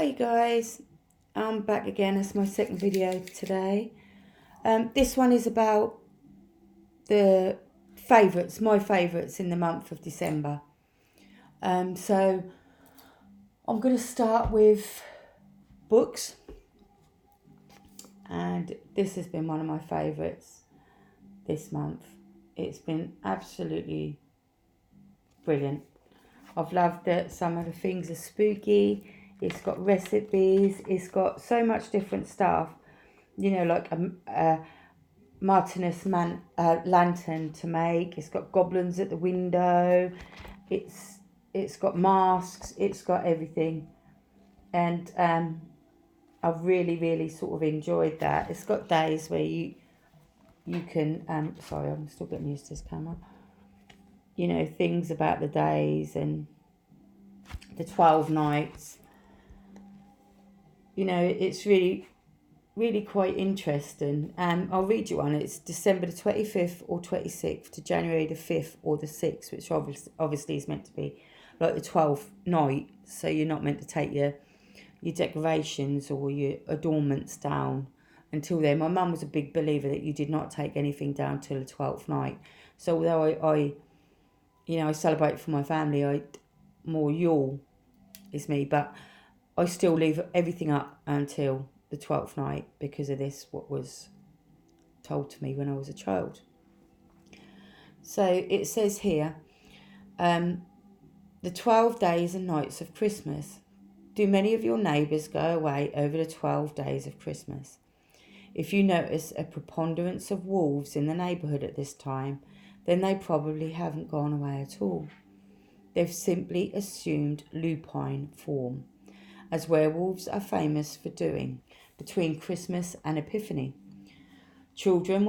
Hi guys, I'm back again. It's my second video today. This one is about the favourites, my favourites in the month of December. So I'm going to start with books, and this has been one of my favourites this month. It's been absolutely brilliant. I've loved it. Some of the things are spooky. It's got recipes. It's got so much different stuff. You know, like a Martinus lantern to make. It's got goblins at the window. It's got masks. It's got everything, and I've really sort of enjoyed that. It's got days where you can sorry, I'm still getting used to this camera. You know, things about the days and the 12 nights. You know, it's really quite interesting. I'll read you one. It's December the 25th or 26th to January the 5th or the 6th, which obviously is meant to be like the 12th night. So you're not meant to take your decorations or your adornments down until then. My mum was a big believer that you did not take anything down till the 12th night. So although I celebrate for my family, more Yule is me, but I still leave everything up until the 12th night because of this, what was told to me when I was a child. So it says here, the 12 days and nights of Christmas. Do many of your neighbours go away over the 12 days of Christmas? If you notice a preponderance of wolves in the neighbourhood at this time, then they probably haven't gone away at all. They've simply assumed lupine form, as werewolves are famous for doing between Christmas and Epiphany. Children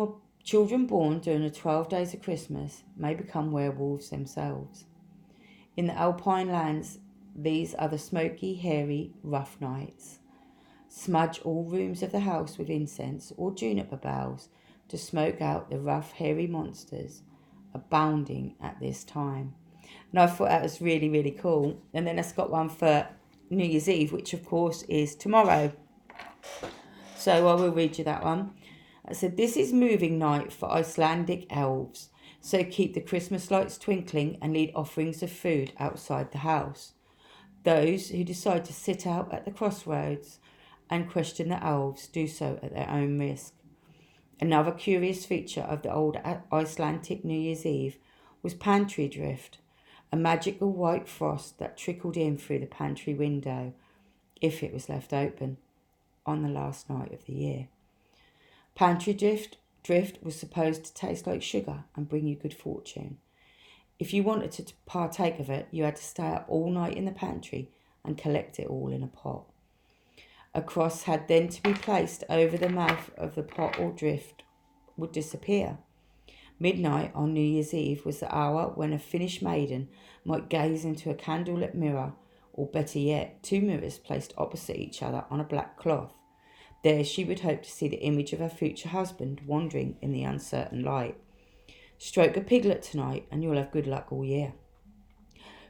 born during the 12 days of Christmas may become werewolves themselves. In the Alpine lands, these are the smoky, hairy, rough nights. Smudge all rooms of the house with incense or juniper boughs to smoke out the rough, hairy monsters abounding at this time. And I thought that was really cool. And then it's got one for New Year's Eve, which of course is tomorrow. So I will read you that one. I said, this is moving night for Icelandic elves. So keep the Christmas lights twinkling and lead offerings of food outside the house. Those who decide to sit out at the crossroads and question the elves do so at their own risk. Another curious feature of the old Icelandic New Year's Eve was pantry drift, a magical white frost that trickled in through the pantry window, if it was left open, on the last night of the year. Pantry drift was supposed to taste like sugar and bring you good fortune. If you wanted to partake of it, you had to stay up all night in the pantry and collect it all in a pot. A cross had then to be placed over the mouth of the pot or drift would disappear. Midnight on New Year's Eve was the hour when a Finnish maiden might gaze into a candlelit mirror, or better yet, two mirrors placed opposite each other on a black cloth. There she would hope to see the image of her future husband wandering in the uncertain light. Stroke a piglet tonight and you'll have good luck all year.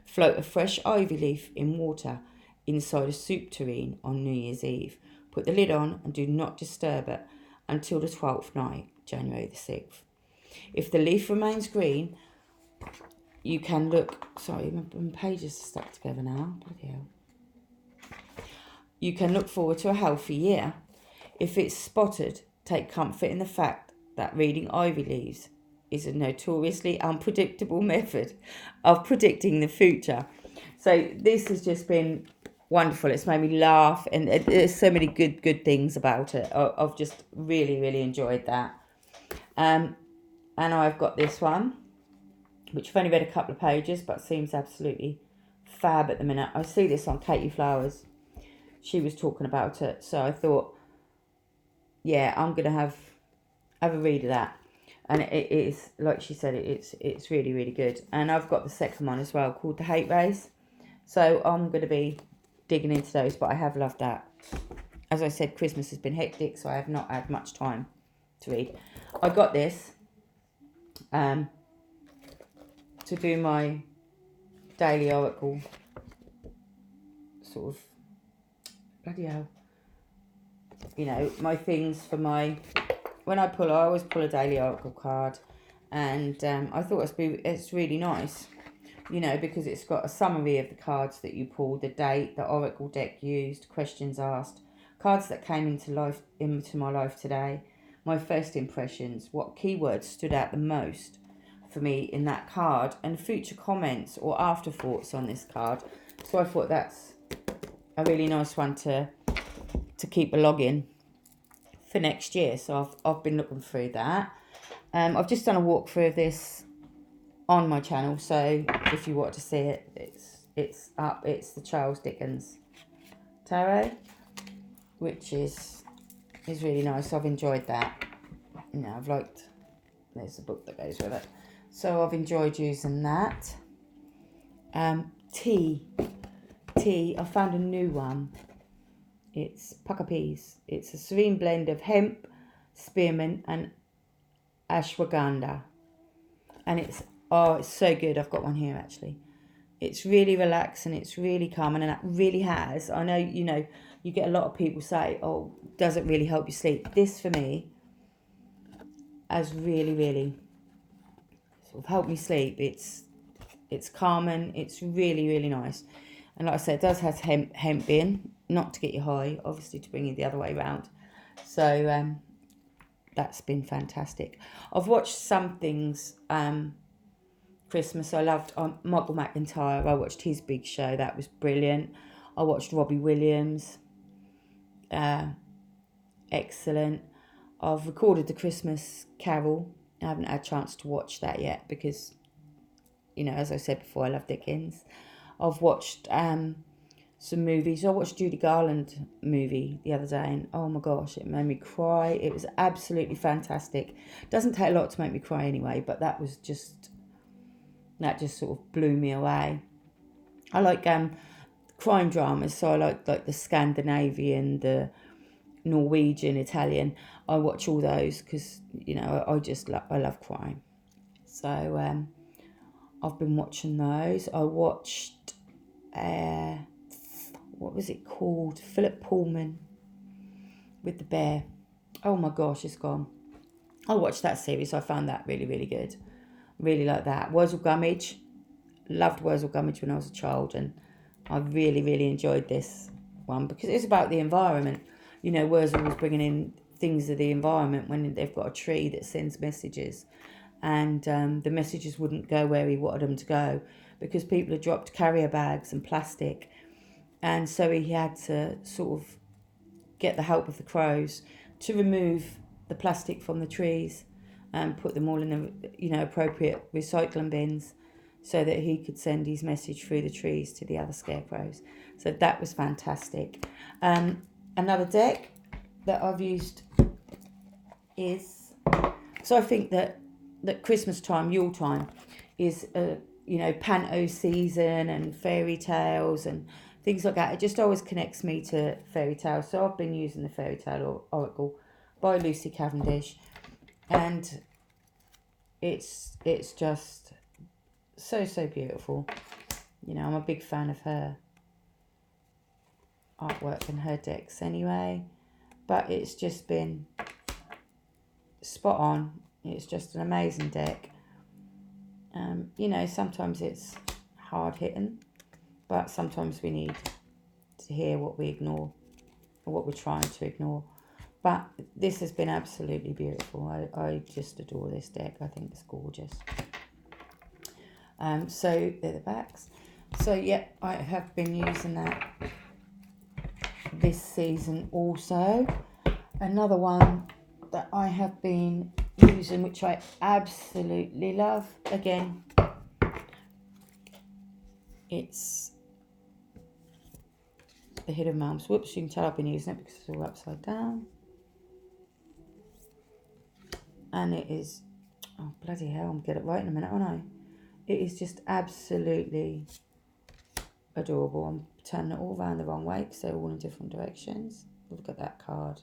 Float a fresh ivy leaf in water inside a soup tureen on New Year's Eve. Put the lid on and do not disturb it until the 12th night, January the 6th. If the leaf remains green, you can look... Sorry, my pages are stuck together now. Bloody hell. You can look forward to a healthy year. If it's spotted, take comfort in the fact that reading ivy leaves is a notoriously unpredictable method of predicting the future. So this has just been wonderful. It's made me laugh, and there's so many good things about it. I've just really enjoyed that. And I've got this one, which I've only read a couple of pages, but seems absolutely fab at the minute. I see this on Katie Flowers. She was talking about it, so I thought, yeah, I'm gonna have a read of that. And it is, like she said, it's really good. And I've got the second one as well, called The Hate Race. So I'm going to be digging into those, but I have loved that. As I said, Christmas has been hectic, so I have not had much time to read. I got this to do my daily oracle sort of bloody hell. You know, my things for my... When I always pull a daily oracle card. And I thought it's really nice. You know, because it's got a summary of the cards that you pulled, the date, the oracle deck used, questions asked, cards that came into my life today, my first impressions, what keywords stood out the most for me in that card, and future comments or afterthoughts on this card. So I thought that's a really nice one to keep a login for next year. So I've been looking through that. I've just done a walkthrough of this on my channel, so if you want to see it, it's up. It's the Charles Dickens Tarot, which is really nice. I've enjoyed that. You know, there's a book that goes with it, so I've enjoyed using that. Tea. I found a new one. It's pucker peas. It's a serene blend of hemp, spearmint, and ashwagandha, and it's so good. I've got one here actually. It's really relaxing, it's really calming, and it really has. I know, you know, you get a lot of people say, oh, does it really help you sleep? This for me has really, really sort of helped me sleep. It's calming, it's really, really nice. And like I said, it does have hemp in, not to get you high, obviously to bring you the other way around. So that's been fantastic. I've watched some things Christmas. I loved Michael McIntyre. I watched his big show. That was brilliant. I watched Robbie Williams. Excellent. I've recorded the Christmas Carol. I haven't had a chance to watch that yet because, you know, as I said before, I love Dickens. I've watched some movies. I watched Judy Garland movie the other day, and oh my gosh, it made me cry. It was absolutely fantastic. Doesn't take a lot to make me cry anyway, but that just sort of blew me away. I like crime dramas, so I like the Scandinavian, the Norwegian, Italian. I watch all those because, you know, I love crime. So I've been watching those. I watched what was it called? Philip Pullman with the bear. Oh my gosh, it's gone. I watched that series. I found that really, really good. Really like that. Wurzel Gummidge. Loved Wurzel Gummidge when I was a child, and I really, really enjoyed this one because it's about the environment. You know, Wurzel was bringing in things of the environment when they've got a tree that sends messages, and the messages wouldn't go where he wanted them to go because people had dropped carrier bags and plastic, and so he had to sort of get the help of the crows to remove the plastic from the trees and put them all in the, you know, appropriate recycling bins so that he could send his message through the trees to the other scarecrows. So that was fantastic. Another deck that I've used is, so I think that Christmas time, Yule time, is you know, panto season and fairy tales and things like that. It just always connects me to fairy tales. So I've been using the Fairy Tale Oracle by Lucy Cavendish, and it's just so beautiful. You know, I'm a big fan of her artwork and her decks anyway, but it's just been spot on. It's just an amazing deck. You know, sometimes it's hard hitting, but sometimes we need to hear what we ignore or what we're trying to ignore. But this has been absolutely beautiful. I just adore this deck. I think it's gorgeous. So they're the backs. So yeah, I have been using that this season also. Another one that I have been using, which I absolutely love, again, it's the Hidden Realms. Whoops, you can tell I've been using it because it's all upside down. And it is, oh bloody hell, I'm get it right in a minute, aren't I? It is just absolutely adorable. I'm turning it all around the wrong way because they're all in different directions. Look at that card.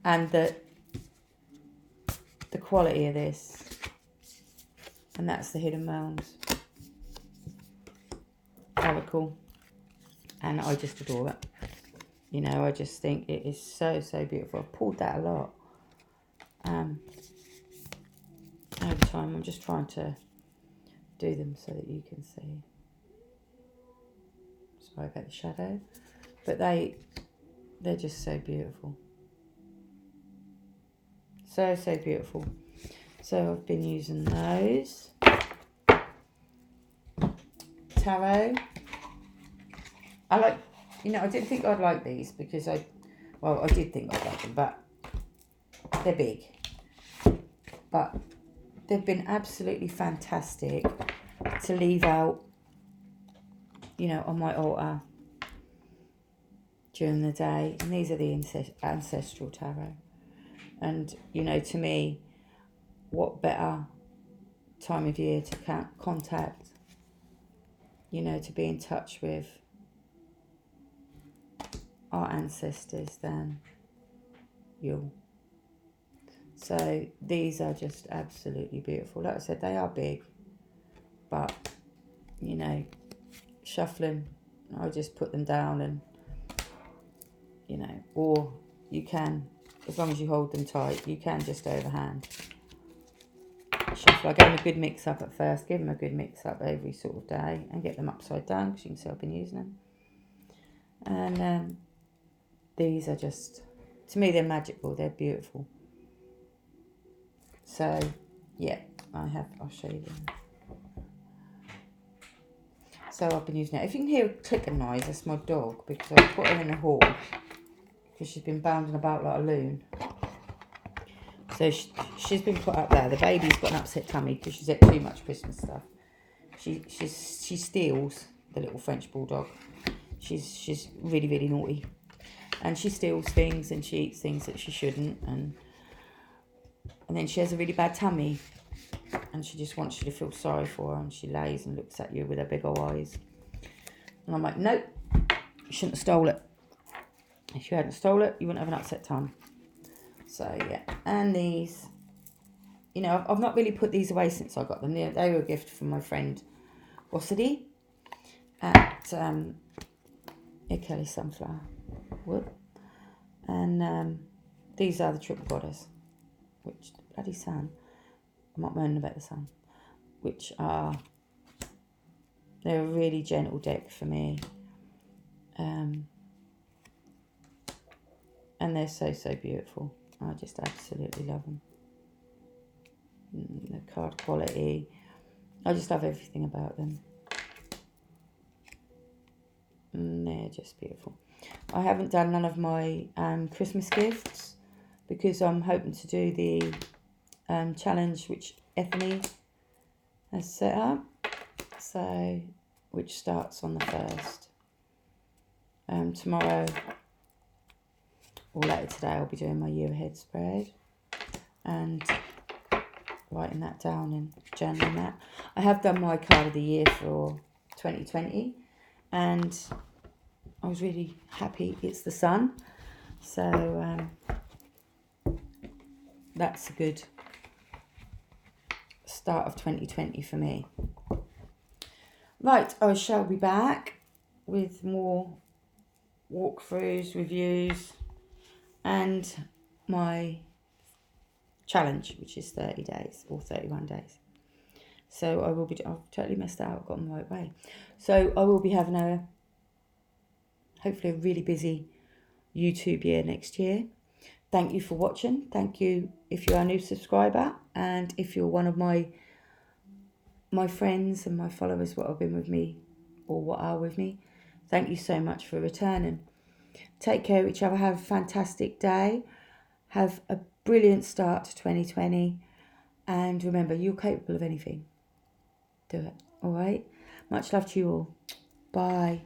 And the quality of this. And that's the Hidden Realms Oracle. And I just adore it. You know, I just think it is so, so beautiful. I've pulled that a lot. Over time, I'm just trying to do them so that you can see. Sorry about the shadow. But they're just so beautiful. So, so beautiful. So I've been using those. Tarot. I like, you know, I didn't think I'd like these because I did think I'd like them, but they're big. But they've been absolutely fantastic to leave out, you know, on my altar during the day. And these are the ancestral tarot. And, you know, to me, what better time of year to contact, you know, to be in touch with our ancestors than you. So these are just absolutely beautiful. Like I said, they are big, but, you know, shuffling, I just put them down and, you know, or you can, as long as you hold them tight, you can just overhand shuffle. I gave them a good mix up at first, give them a good mix up every sort of day and get them upside down because you can see I've been using them. And these are just, to me, they're magical, they're beautiful. So, yeah, I'll show you them. So I've been using it. If you can hear a clicking noise, that's my dog, because I put her in the hall because she's been bounding about like a loon. So she's been put up there. The baby's got an upset tummy because she's ate too much Christmas stuff. She steals, the little French bulldog. She's really, really naughty. And she steals things and she eats things that she shouldn't. And then she has a really bad tummy. And she just wants you to feel sorry for her. And she lays and looks at you with her big old eyes. And I'm like, nope, you shouldn't have stole it. If you hadn't stole it, you wouldn't have an upset tongue. So, yeah. And these, you know, I've not really put these away since I got them. They were a gift from my friend Wassady at Kelly Sunflower Wood. And these are the Triple Goddess, which, bloody sun, I'm not moaning about the sun, which are, they're a really gentle deck for me. And they're so, so beautiful. I just absolutely love them. The card quality, I just love everything about them. They're just beautiful. I haven't done none of my Christmas gifts because I'm hoping to do the challenge which Ethany has set up, so which starts on the 1st. Tomorrow or later today I'll be doing my year ahead spread and writing that down and journaling that. I have done my card of the year for 2020 and I was really happy. It's the sun, so that's a good start of 2020 for me. Right, I shall be back with more walkthroughs, reviews, and my challenge, which is 30 days or 31 days. So I will be, I've totally messed that up, I've got them the right way. So I will be having hopefully a really busy YouTube year next year. Thank you for watching. Thank you if you are a new subscriber, and if you're one of my friends and my followers what have been with me or what are with me. Thank you so much for returning. Take care of each other. Have a fantastic day. Have a brilliant start to 2020. And remember, you're capable of anything. Do it. All right? Much love to you all. Bye.